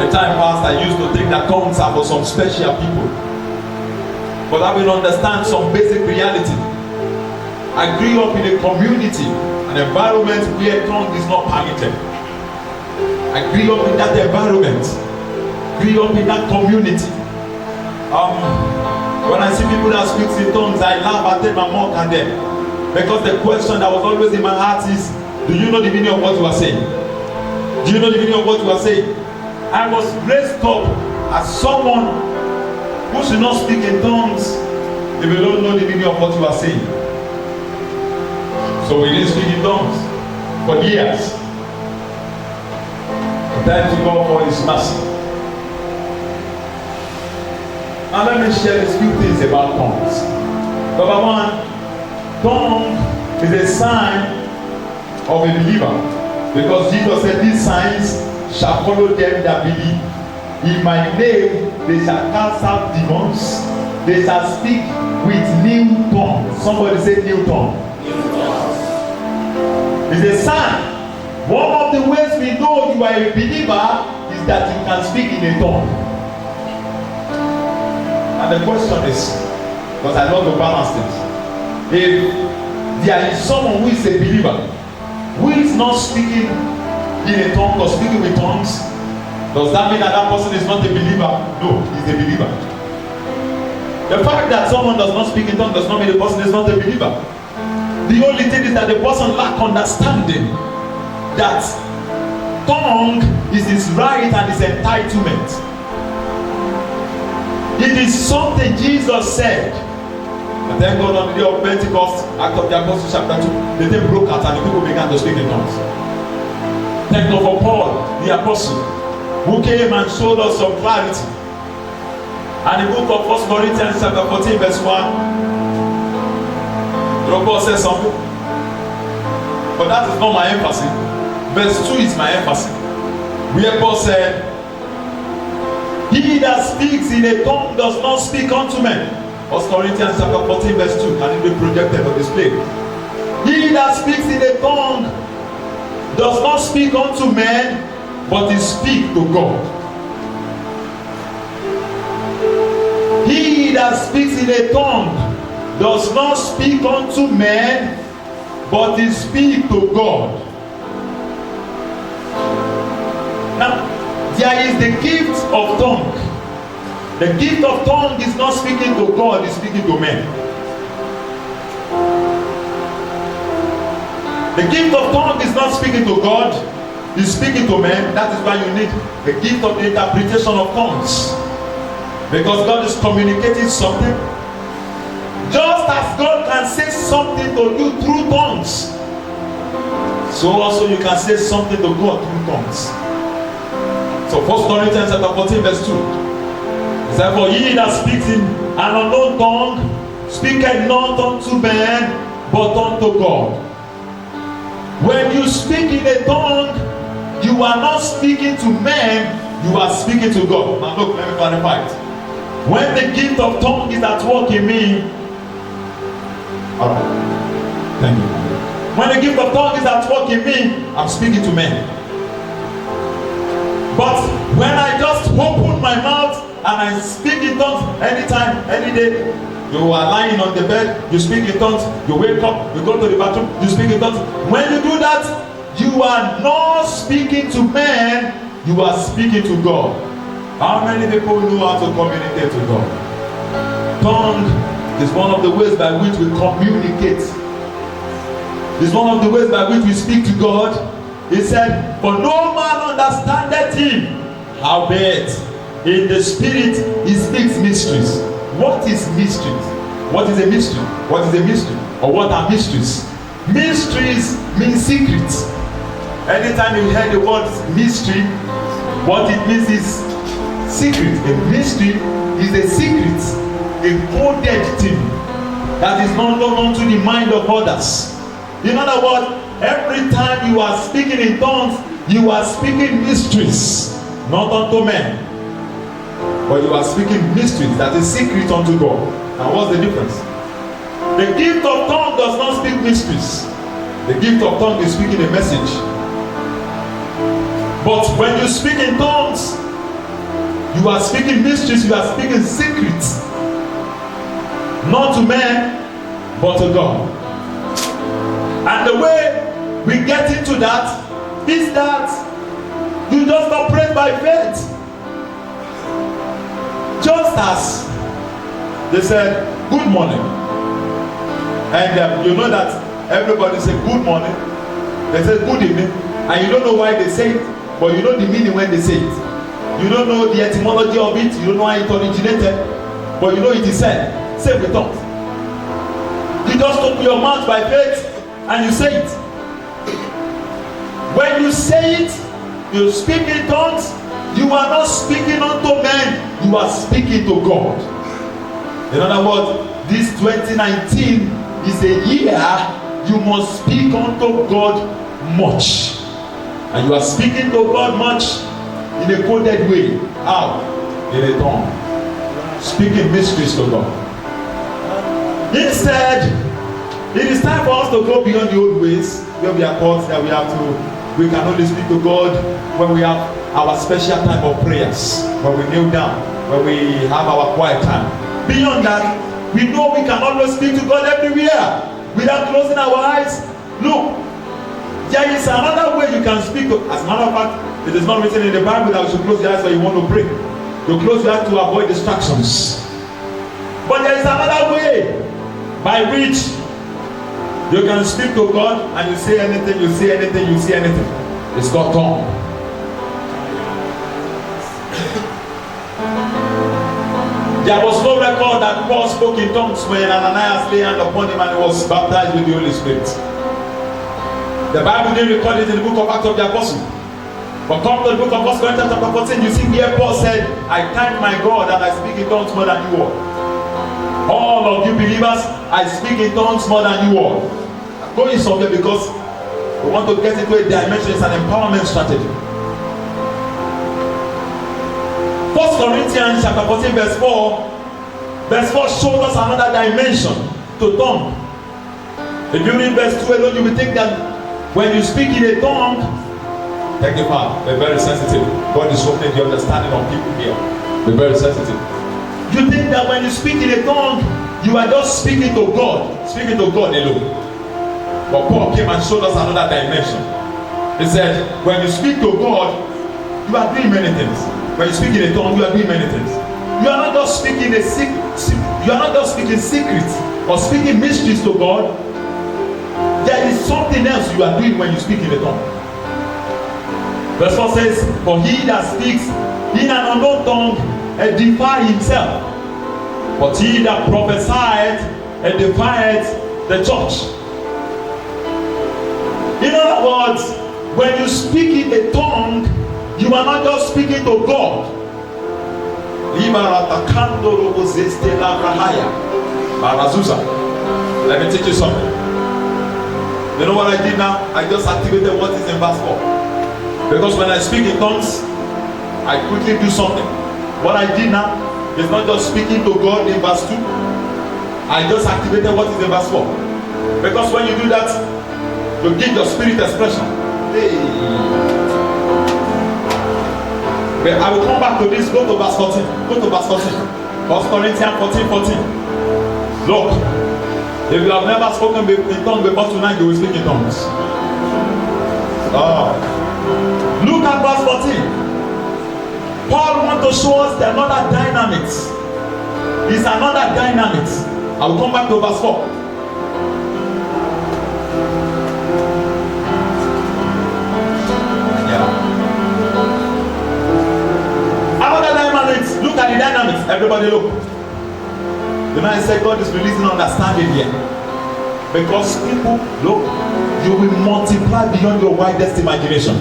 The time past, I used to think that tongues are for some special people. But I will understand some basic reality. I grew up in a community, an environment where tongue is not permitted. I grew up in that environment, grew up in that community. When I see people that speak in tongues, I laugh, I take my mock at them. Because the question that was always in my heart is, do you know the meaning of what you are saying? Do you know the meaning of what you are saying? I was raised up as someone who should not speak in tongues if you don't know the meaning of what you are saying. So we didn't speak in tongues for years. Thank you God for His mercy. Now let me share a few things about tongues. Number one, tongue is a sign of a believer, because Jesus said, "These signs shall follow them that believe. In my name they shall cast out demons. They shall speak with new tongues." Somebody say new tongue. It's a sign. One of the ways we know you are a believer is that you can speak in a tongue. And the question is, because I love to balance things, if there is someone who is a believer who is not speaking in a tongue or speaking with tongues, does that mean that that person is not a believer? No, he's a believer. The fact that someone does not speak in tongues does not mean the person is not a believer. The only thing is that the person lacks understanding that tongue is his right and his entitlement. It is something Jesus said. And thank God on the day of Pentecost, Act of the Apostles chapter 2, the thing broke out and the people began to speak in tongues. Thank God for Paul, the apostle, who came and showed us some clarity. And the book of 1 Corinthians chapter 14 verse 1, Paul says something. But that is not my emphasis. Verse 2 is my emphasis. Where Paul said, "He that speaks in a tongue does not speak unto men." 1 Corinthians chapter 14 verse 2. Can it be projected or displayed? "He that speaks in a tongue does not speak unto men, but he speaks to God." He that speaks in a tongue does not speak unto men, but he speaks to God. Now, there is the gift of tongue. The gift of tongue is not speaking to God, it's speaking to men. The gift of tongue is not speaking to God, it's speaking to men. That is why you need the gift of the interpretation of tongues. Because God is communicating something. Just as God can say something to you through tongues, so also you can say something to God through tongues. So 1 Corinthians chapter 14 verse 2. It says, "For he that speaks in an unknown tongue speaketh not unto men, but unto God." When you speak in a tongue, you are not speaking to men, you are speaking to God. Now look, let me clarify it. When the gift of tongue is at work in me, alright, thank you. When the gift of tongue is at work in me, I'm speaking to men. But when I just open my mouth and I speak in tongues anytime, any day, you are lying on the bed, you speak in tongues, you wake up, you go to the bathroom, you speak in tongues. When you do that, you are not speaking to men, you are speaking to God. How many people know how to communicate to God? Tongue is one of the ways by which we communicate. It's one of the ways by which we speak to God. He said, "For no man understandeth him, howbeit in the spirit he speaks mysteries." What is mysteries? What is a mystery? What is a mystery? Or what are mysteries? Mysteries mean secrets. Anytime you hear the word mystery, what it means is secret. A mystery is a secret, a coded thing that is not known to the mind of others. In other words, every time you are speaking in tongues, you are speaking mysteries, not unto men, but you are speaking mysteries that is secret unto God. Now what's the difference? The gift of tongue does not speak mysteries. The gift of tongue is speaking a message. But when you speak in tongues, You are speaking mysteries, you are speaking secrets. Not to men, but to God. And the way we get into that is that you just operate by faith. Just as they said, good morning. And you know that everybody say good morning. They say good evening. And you don't know why they say it, but you know the meaning when they say it. You don't know the etymology of it, you don't know how it originated, but you know it is said. Same with tongues. You just open your mouth by faith and you say it. When you say it, you speak in tongues. You are not speaking unto men, you are speaking to God. In other words, this 2019 is a year you must speak unto God much. And you are speaking to God much in a coded way. How? In a tongue. Speaking mysteries to God. Instead, it is time for us to go beyond the old ways where we are taught that we can only speak to God when we have our special time of prayers, when we kneel down, when we have our quiet time. Beyond that, we know we can always speak to God everywhere without closing our eyes. Look, there is another way you can speak to. As a matter of fact, it is not written in the Bible that you should close your eyes when you want to pray. You close your eyes to avoid distractions. But there is another way by which you can speak to God and you say anything, you see anything, you see anything. It's called tongue. There was no record that Paul spoke in tongues when Ananias laid hand upon him and he was baptized with the Holy Spirit. The Bible didn't record it in the book of Acts of the Apostles. But come to the book of 1 Corinthians chapter 14, you see where Paul said, I thank my God that I speak in tongues more than you all. All of you believers, I speak in tongues more than you all. I'm going somewhere because we want to get into a dimension. It's an empowerment strategy. 1 Corinthians chapter 14 verse 4. Verse 4 shows us another dimension to tongue. If you read verse 2 alone, you will think that when you speak in a tongue, thank you, Father, be very sensitive. God is opening the understanding of people here. Be very sensitive. You think that when you speak in a tongue, you are just speaking to God alone. But Paul came and showed us another dimension. He said, when you speak to God, you are doing many things. When you speak in a tongue, you are doing many things. You are not just speaking secrets or speaking mysteries to God. There is something else you are doing when you speak in a tongue. Verse 4 says, for he that speaks in an unknown tongue edifies himself, but he that prophesied edifies the church. In other words, when you speak in a tongue, you are not just speaking to God. Let me teach you something. You know what I did now? I just activated what is in verse 4. Because when I speak in tongues, I quickly do something. What I did now is not just speaking to God in verse 2. I just activated what is in verse 4. Because when you do that, you give your spirit expression. Hey. But I will come back to this. Go to verse 14. Go to verse 14. 1 Corinthians 14:14. Look, if you have never spoken in tongues before tonight, you will speak in tongues. Look at verse 14. Paul wants to show us another dynamics. It's another dynamics. I will come back to verse 4. Look at the dynamics. Everybody look. The man said God is releasing understanding here. Because people, look, you will multiply beyond your widest imagination.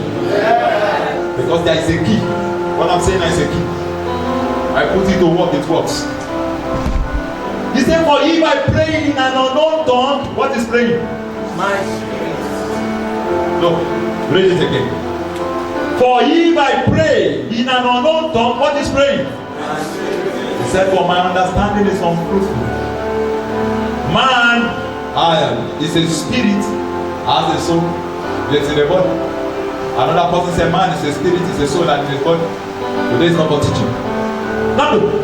Because there is a key. What I'm saying is a key. I put it to work, it works. He said, for if I pray in an unknown tongue, what is praying? My spirit. Look, read it again. For if I pray in an unknown tongue, what is praying? He said, for my understanding is unfruitful. Man is a spirit, has a soul, lives in the body. Another person said, man is a spirit, is a soul, and is a body. Today is not for teaching. Now look.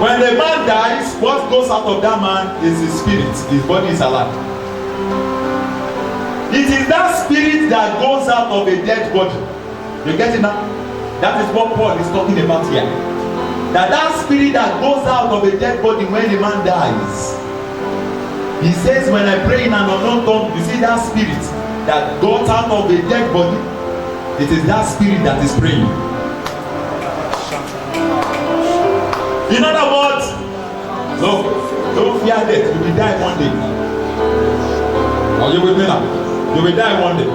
When a man dies, what goes out of that man is his spirit. His body is alive. It is that spirit that goes out of a dead body. You get it now? That is what Paul is talking about here. That spirit that goes out of a dead body when a man dies. He says, when I pray in an unknown tongue, you see that spirit that got out of a dead body, it is that spirit that is praying. In other words, no, don't fear death. You will die one day. Are you with me now? You will die one day.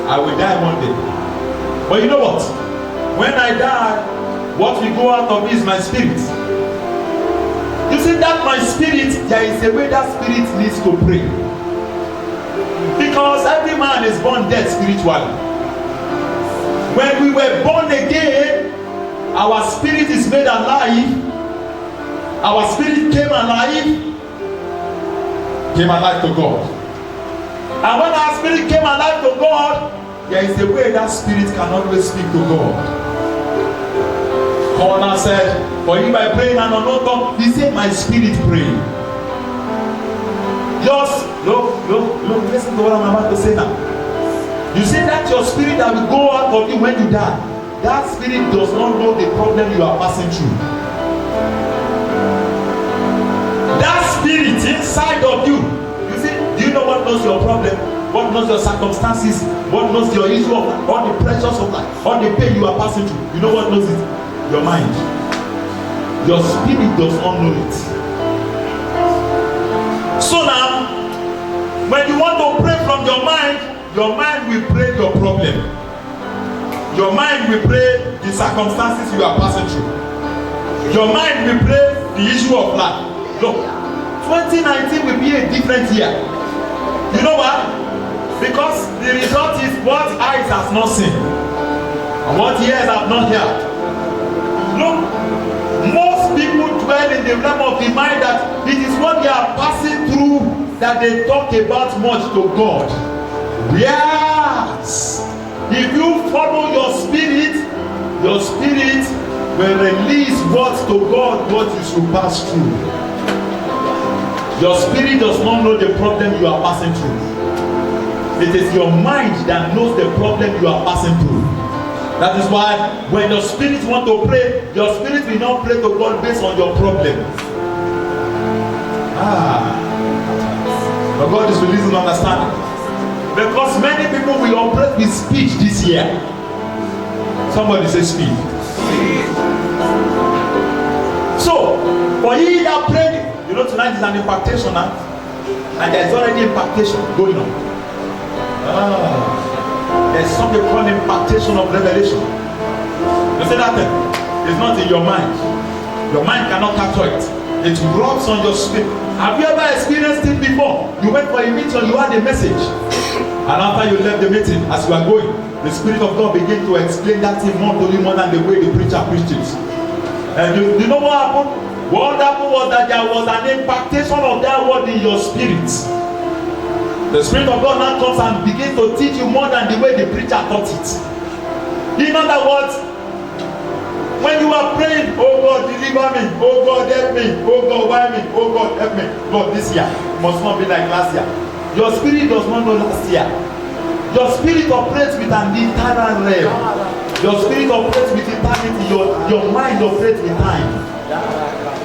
I will die one day. But you know what? When I die, what will go out of me is my spirit. You see that my spirit, there is a way that spirit needs to pray. Because every man is born dead spiritually. When we were born again, our spirit is made alive. Our spirit came alive to God. And when our spirit came alive to God, there is a way that spirit can always speak to God. Paul now said, for if I pray in an unknown tongue, he said, my spirit pray. Just look, listen to what I'm about to say now. You see that your spirit that will go out of you when you die, that spirit does not know the problem you are passing through. That spirit inside of you, you see, do you know what knows your problem? What knows your circumstances? What knows your issue of life? All the pressures of life, all the pain you are passing through. You know what knows it? Your mind. Your spirit does not know it. So now, when you want to pray from your mind will pray your problem. Your mind will pray the circumstances you are passing through. Your mind will pray the issue of life. Look, 2019 will be a different year. You know why? Because the result is what eyes has not seen and what ears have not heard. Look, most people dwell in the realm of the mind that it is what they are passing through that they talk about much to God. Yes, if you follow your spirit will release what to God what you should pass through. Your spirit does not know the problem you are passing through. It is your mind that knows the problem you are passing through. That is why when your spirit want to pray, your spirit will not pray to God based on your problem. But God is releasing understanding. Because many people will operate with speech this year. Somebody say speech. So, for ye that prayed, you know tonight is an impartation now. And there is already impartation going on. There's something called impartation of revelation. You see that thing? It's not in your mind. Your mind cannot capture it. It rubs on your spirit. Have you ever experienced it before? You went for a meeting, you had a message. And after you left the meeting, as you are going, the Spirit of God began to explain that thing more to you more than the way the preacher preached it. And you know what happened? What happened was that there was an impartation of that word in your spirit. The Spirit of God now comes and begins to teach you more than the way the preacher taught it. In other words, when you are praying, oh God, deliver me, oh God, help me, oh God, why me, oh God, help me. God, this year must not be like last year. Your spirit does not know last year. Your spirit operates with an eternal realm. Your spirit operates with eternity. Your mind operates with time.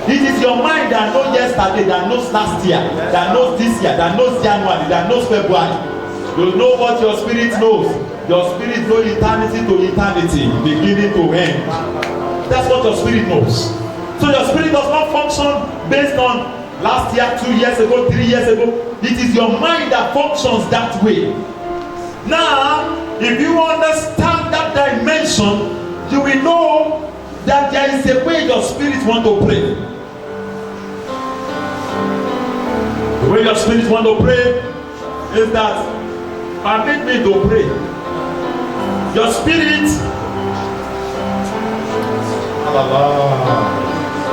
It is your mind that knows yesterday, that knows last year, that knows this year, that knows January, that knows February. You know what your spirit knows. Your spirit knows eternity to eternity, beginning to end. That's what your spirit knows. So your spirit does not function based on last year, 2 years ago, 3 years ago. It is your mind that functions that way. Now, if you understand that dimension, you will know that there is a way your spirit want to pray. The way your spirit want to pray is that permit me to pray. Your spirit,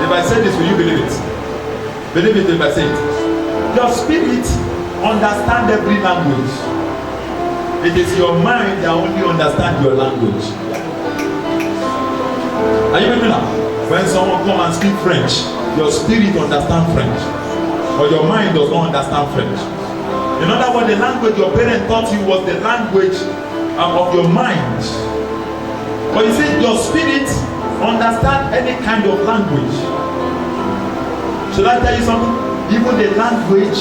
if I say this, will you believe it? Believe it if I say it. Your spirit understands every language. It is your mind that only understands your language. Are you with me now? When someone come and speak French, your spirit understand French, but your mind does not understand French. In other words, the language your parents taught you was the language of your mind. But you see, your spirit understand any kind of language. Should I tell you something? Even the language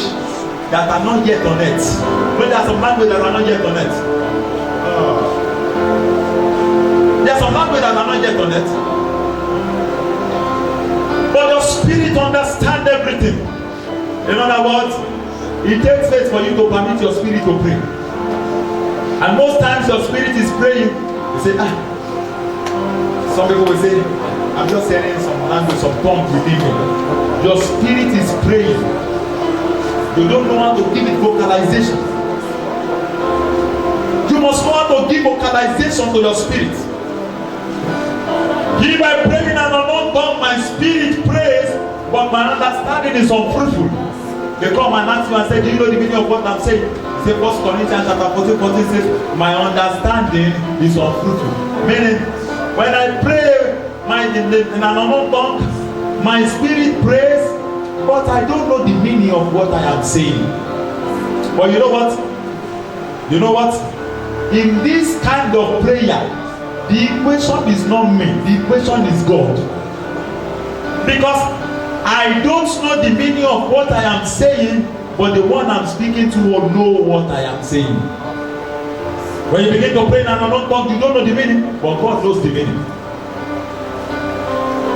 that are not yet on earth. When there are some language that are not yet on earth. There are some language that are not yet on earth. But your spirit understand everything. In other words, it takes faith for you to permit your spirit to pray. And most times your spirit is praying. You say, some people will say, I'm just hearing some language, some tongue within me. Your spirit is praying. You don't know how to give it vocalization. You must know how to give vocalization to your spirit. If I pray in an unknown tongue, my spirit prays, but my understanding is unfruitful. They come and ask you and say, do you know the meaning of what I'm saying? Say, 1 Corinthians chapter 14 says, my understanding is unfruitful. Meaning, when I pray in an unknown tongue, my spirit prays, but I don't know the meaning of what I am saying. But you know what? You know what? In this kind of prayer, the equation is not me, the equation is God. Because I don't know the meaning of what I am saying, but the one I'm speaking to will know what I am saying. When you begin to pray in an unknown tongue, you don't know the meaning, but God knows the meaning.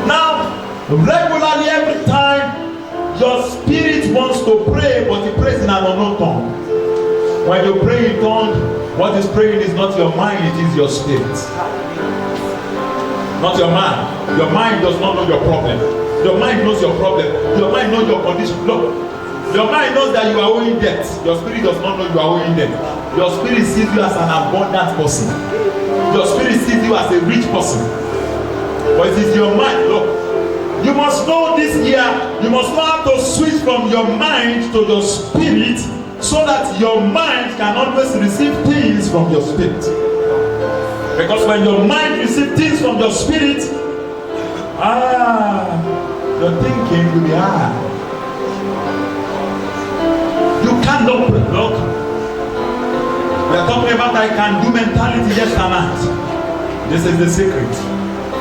Now, regularly every time your spirit wants to pray, but it prays in an unknown tongue. When you pray in tongue, what is praying is not your mind, it is your spirit. Not your mind. Your mind does not know your problem. Your mind knows your problem. Your mind knows your condition. Look, your mind knows that you are owing debt. Your spirit does not know you are owing debt. Your spirit sees you as an abundant person. Your spirit sees you as a rich person. But it is your mind. Look, you must know this year, you must know how to switch from your mind to your spirit, so that your mind can always receive things from your spirit. Because when your mind receives things from your spirit, your thinking will be hard. You cannot look. We are talking about I can do mentality, yes and not. This is the secret.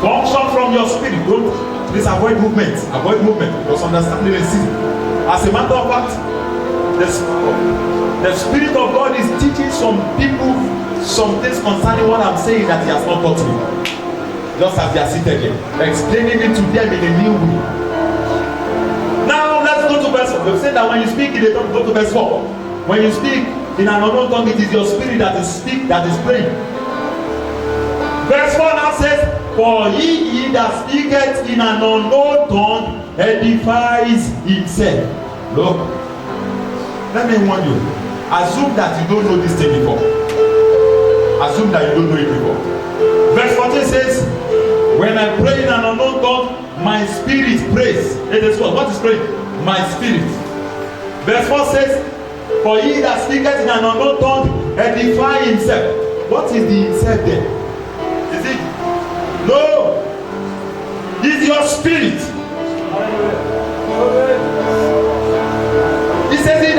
Function from your spirit. Don't please avoid movement. Avoid movement. Because understanding is easy. As a matter of fact, the Spirit of God is teaching some people some things concerning what I'm saying that He has not taught me. Just as they are seated here, explaining it to them in a new way. Now let's go to verse 4. We've said that when you speak in a tongue, go to verse 4. When you speak in an unknown tongue, it is your spirit that is praying. Verse 4 now says, for he that speaketh in an unknown tongue edifies himself. Look, let me warn you. Assume that you don't know this thing before. Assume that you don't know it before. Verse 14 says, when I pray in an unknown tongue, my spirit prays. It is what? What is praying? My spirit. Verse 4 says, for he that speaketh in an unknown tongue edify himself. What is the himself there? Is it? No. It's your spirit. He says he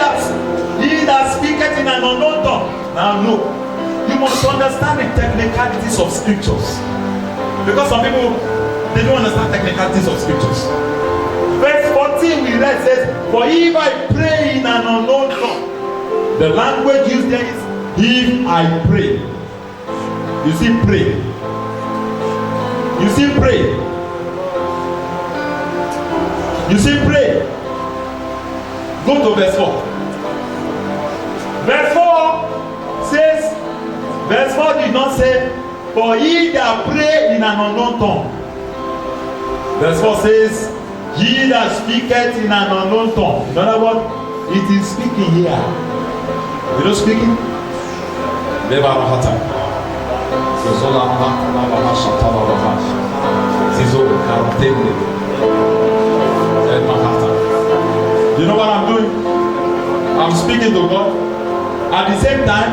that speaketh in an unknown tongue. Now no. You must understand the technicalities of scriptures. Because some people, they don't understand technicalities of scriptures. Verse 14 we read says, for if I pray in an unknown tongue, the language used there is if I pray. You see pray. You see pray. You see pray. Go to verse 4. Verse 4 says, verse 4 did not say, for ye that pray in an unknown tongue. Verse 4 says, ye that speaketh in an unknown tongue. In other words, it is speaking here. You know speaking? You know what I'm doing? I'm speaking to God. At the same time,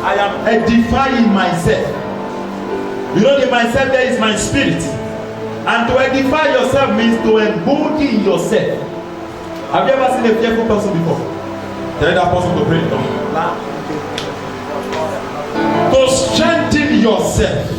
I am edifying myself. You know the myself there is my spirit. And to edify yourself means to embolden yourself. Have you ever seen a fearful person before? Tell that person to pray. To strengthen yourself.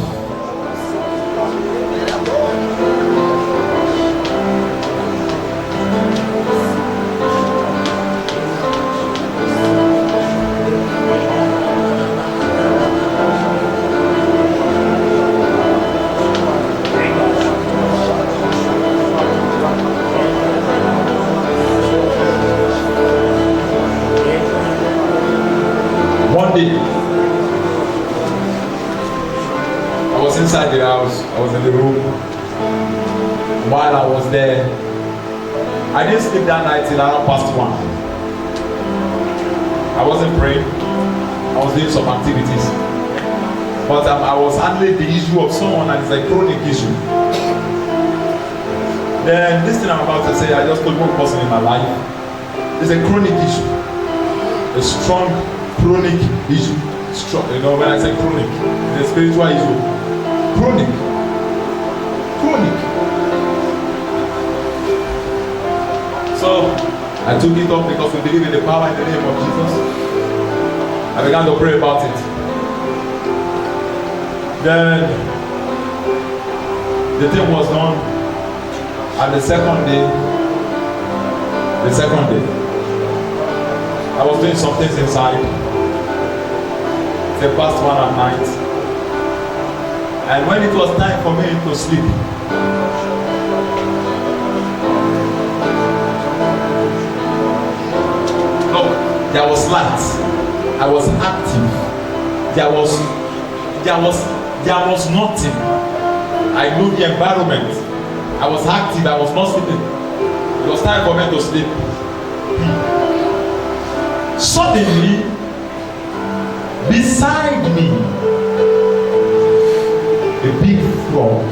One day, I was inside the house, I was in the room. While I was there, I didn't sleep that night till around past 1. I wasn't praying, I was doing some activities. But I was handling the issue of someone and it's a chronic issue. Then this thing I'm about to say, I just told one person in my life, it's a chronic issue. A strong chronic issue. Strong, you know, when I say chronic, it's a spiritual issue. Chronic. So I took it up because we believe in the power in the name of Jesus. I began to pray about it. Then the thing was done. And the second day, I was doing some things inside. It's past 1 at night. And when it was time for me to sleep, look, there was light. I was active. There was nothing. I knew the environment. I was active. I was not sleeping. It was time for me to sleep. Suddenly, beside me, a big frog.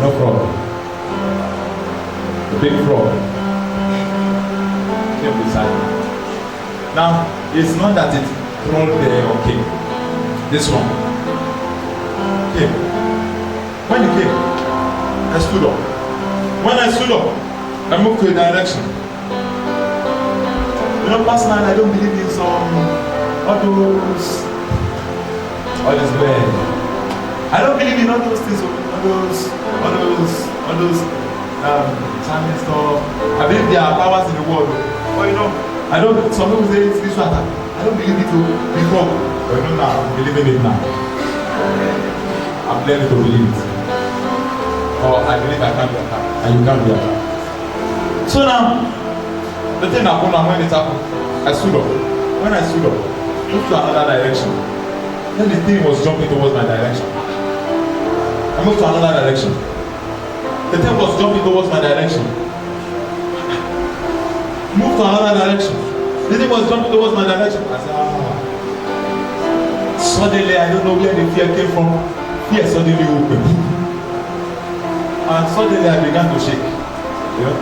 No frog. A big frog came beside me. Now, it's not that it crawled there or came. This one came. When it came, I stood up. When I stood up, I moved to a direction. You know, personally, I don't believe in all those men. I don't believe in all those things, all those Chinese stuff. I believe there are powers in the world. But you know, I don't, some people say it's spiritual attack. I don't believe it before. But you know now, I'm believing it now. I'm learning to believe it. Or I believe I can't be attacked. And you can't be attacked. So now, the thing happened, and when it happened, I stood up. When I stood up, moved to another direction. Then the thing was jumping towards my direction. I moved to another direction. The thing was jumping towards my direction. Moved to another direction. The thing was jumping towards my direction. I said, Suddenly, I don't know where the fear came from. Fear suddenly opened. And suddenly I began to shake. You know?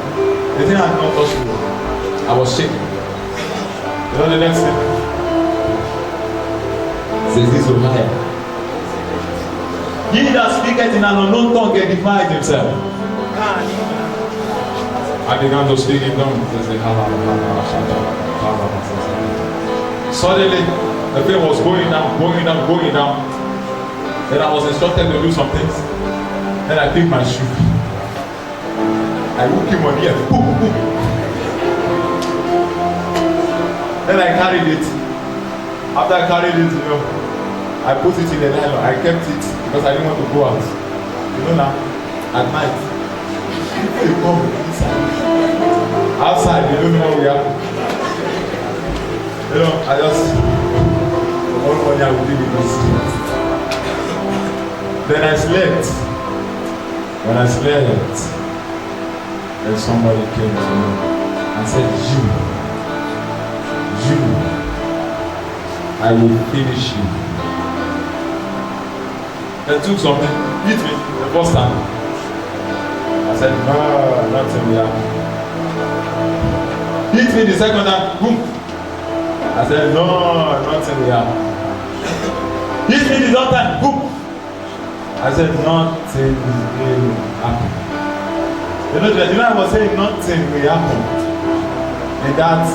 The thing had not touched me. I was shaking. You know the next thing? Says this over here. He that speaketh in an unknown tongue edifies himself. I began to speak in tongues. Suddenly, the thing was going down. Then I was instructed to do some things. Then I picked my shoe. I hooked him on here. Boom, boom. Then I carried it. After I carried it, you know, I put it in the nylon. I kept it because I didn't want to go out. You know now, at night, people you come inside. Outside, you don't know what we have. You know, I just all money I will do with this. Then I slept. When I slept, then somebody came to me and said, You, I will finish you. They took something, hit me the first time. I said, no, nothing will happen. Hit me the second time, boom. I said, no, nothing will happen. Hit me the third time, boom. I I said, nothing will happen. You know, I was saying nothing will happen. And that,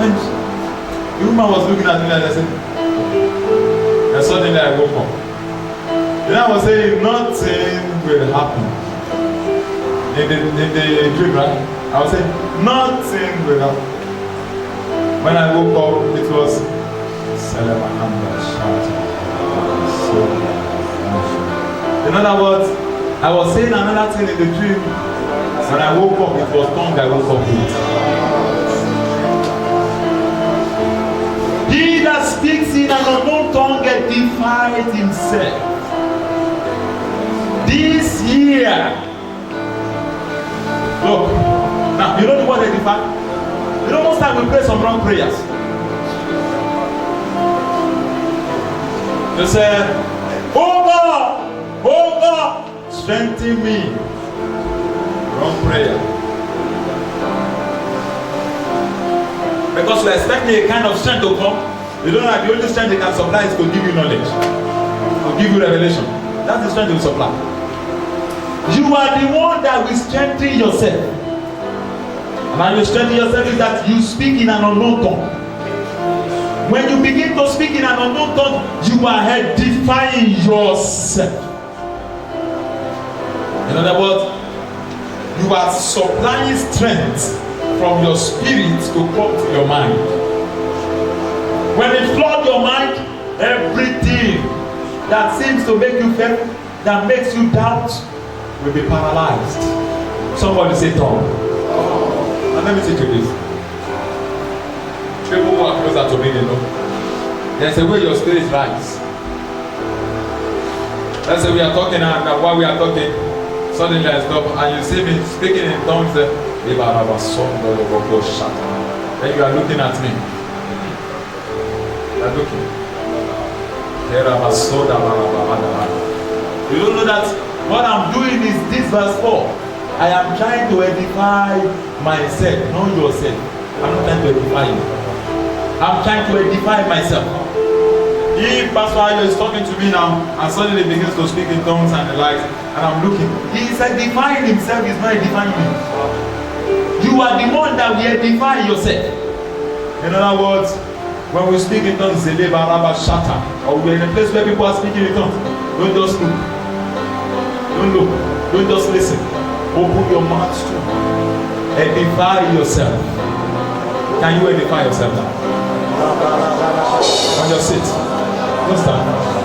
and the woman was looking at me and I said, and suddenly I woke up. Then I was saying, nothing will happen. In the dream, right? I was saying, nothing will happen. When I woke up, it was in other words, I was saying another thing in the dream. When I woke up, it was tongue I woke up with. He that speaks in an unknown tongue edifies himself. This year, look, now you know the word edify? You know, most time we pray some wrong prayers. You say, oh God, strengthen me. Wrong prayer. Because we are expecting a kind of strength to come. You don't have the only strength they can supply is to give you knowledge, to give you revelation. That's the strength they will supply. You are the one that will strengthen yourself. And how you strengthen yourself is that you speak in an unknown tongue. When you begin to speak in an unknown tongue, you are edifying yourself. In other words, you are supplying strength from your spirit to come to your mind. When it floods your mind, everything that seems to make you fail, that makes you doubt, will be paralyzed. Somebody say tongue. And let me teach you this. People who are closer to me, you know. There's a way your spirit rise. Let's say we are talking and while we are talking, suddenly I stop and you see me speaking in tongues. Then you are looking at me. You are looking. You don't know that what I'm doing is this verse 4. I am trying to edify myself, not yourself. I'm not trying to edify you. I'm trying to edify myself. If Pastor Ayo is talking to me now and suddenly begins to speak in tongues and the like, and I'm looking, he is edifying himself, he's not edifying me. You are the one that will edify yourself. In other words, when we speak in tongues, or we're in a place where people are speaking in tongues, don't just look. Don't look. Don't just listen. Open your mouth to edify yourself. Can you edify yourself now? On your seat. Don't stand.